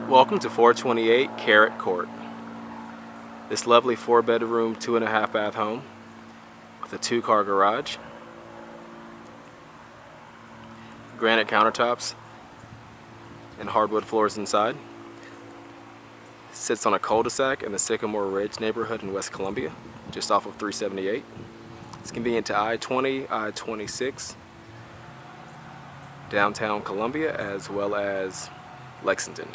Welcome to 428 Carrik Court. This lovely 4-bedroom, 2.5-bath home with a 2-car garage, granite countertops, and hardwood floors inside. Sits on a cul-de-sac in the Sycamore Ridge neighborhood in West Columbia, just off of 378. It's convenient to I-20, I-26, downtown Columbia, as well as Lexington.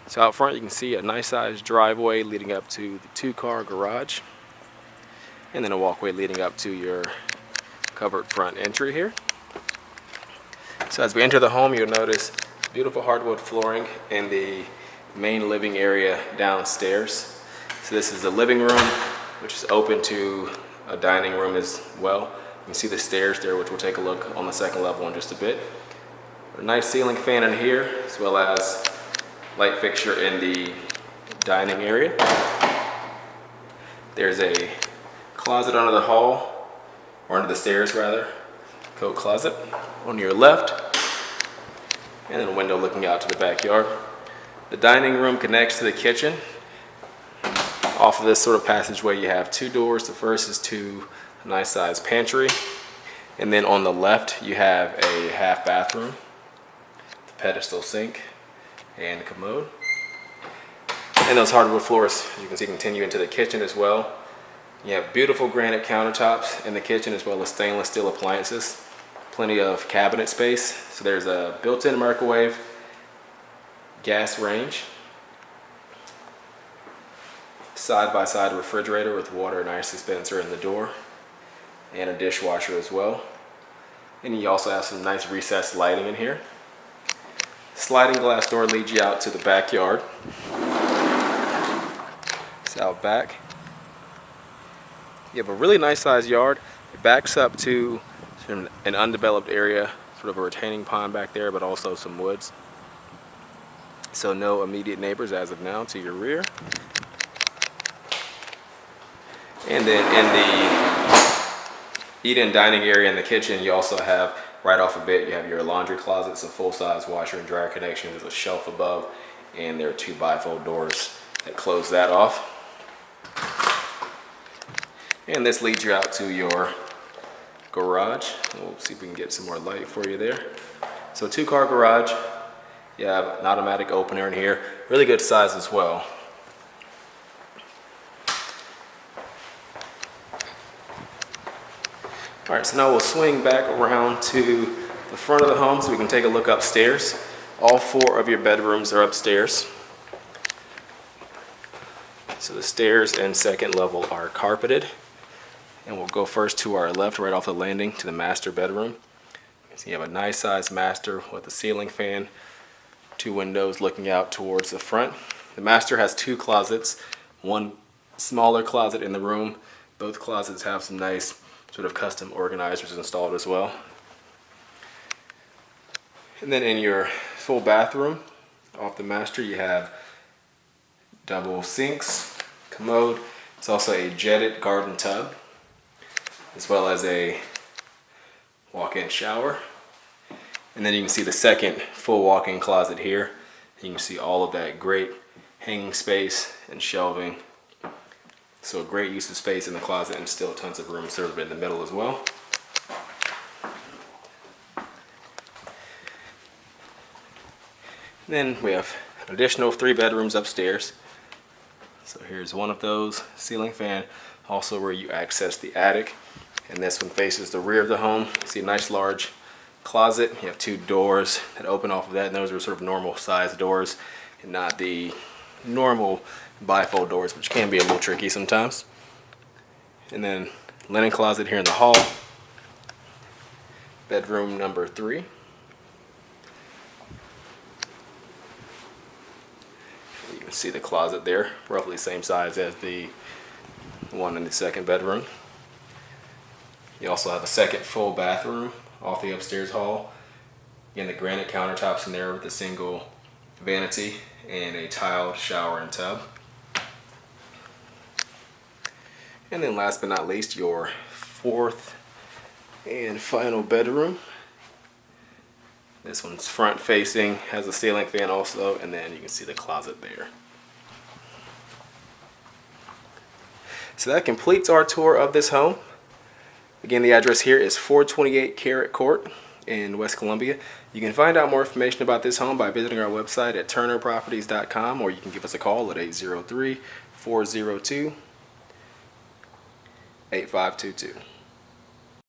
So out front you can see a nice sized driveway leading up to the 2-car garage, and then a walkway leading up to your covered front entry here. So as we enter the home, you'll notice beautiful hardwood flooring in the main living area downstairs. So this is the living room, which is open to a dining room as well. You can see the stairs there, which we'll take a look on the second level in just a bit. A nice ceiling fan in here, as well as light fixture in the dining area. There's a closet under the hall, or under the stairs rather, coat closet on your left, and then a window looking out to the backyard. The dining room connects to the kitchen. Off of this sort of passageway you have 2 doors. The first is to a nice sized pantry, and then on the left you have a half bathroom, the pedestal sink, and commode. And those hardwood floors, as you can see, continue into the kitchen as well. You have beautiful granite countertops in the kitchen, as well as stainless steel appliances. Plenty of cabinet space. So there's a built-in microwave, gas range, side-by-side refrigerator with water and ice dispenser in the door, and a dishwasher as well. And you also have some nice recessed lighting in here. Sliding glass door leads you out to the backyard. It's out back. You have a really nice sized yard. It backs up to an undeveloped area, sort of a retaining pond back there, but also some woods. So no immediate neighbors as of now to your rear. And then in the eat-in dining area in the kitchen, you also have, right off a bit, you have your laundry closet, some full-size washer and dryer connections. There's a shelf above, and there are 2 bifold doors that close that off. And this leads you out to your garage. We'll see if we can get some more light for you there. So 2-car garage. You have an automatic opener in here. Really good size as well. Alright, so now we'll swing back around to the front of the home so we can take a look upstairs. All 4 of your bedrooms are upstairs. So the stairs and second level are carpeted. And we'll go first to our left, right off the landing, to the master bedroom. So you have a nice sized master with a ceiling fan, 2 windows looking out towards the front. The master has 2 closets, 1 smaller closet in the room. Both closets have some nice sort of custom organizers installed as well. And then in your full bathroom, off the master, you have double sinks, commode. It's also a jetted garden tub, as well as a walk-in shower. And then you can see the second full walk-in closet here. You can see all of that great hanging space and shelving. So a great use of space in the closet, and still tons of room sort of in the middle as well. Then we have an additional 3 bedrooms upstairs. So here's one of those, ceiling fan, also where you access the attic. And this one faces the rear of the home. You see a nice large closet. You have 2 doors that open off of that, and those are sort of normal size doors and not the normal bifold doors, which can be a little tricky sometimes. And then linen closet here in the hall. Bedroom number 3. You can see the closet there, roughly the same size as the one in the second bedroom. You also have a second full bathroom off the upstairs hall. Again, the granite countertops in there with a single vanity and a tiled shower and tub. And then last but not least, your 4th and final bedroom. This one's front facing, has a ceiling fan also, and then you can see the closet there. So that completes our tour of this home. Again, the address here is 428 Carrik Court in West Columbia. You can find out more information about this home by visiting our website at turnerproperties.com, or you can give us a call at 803-402-8522.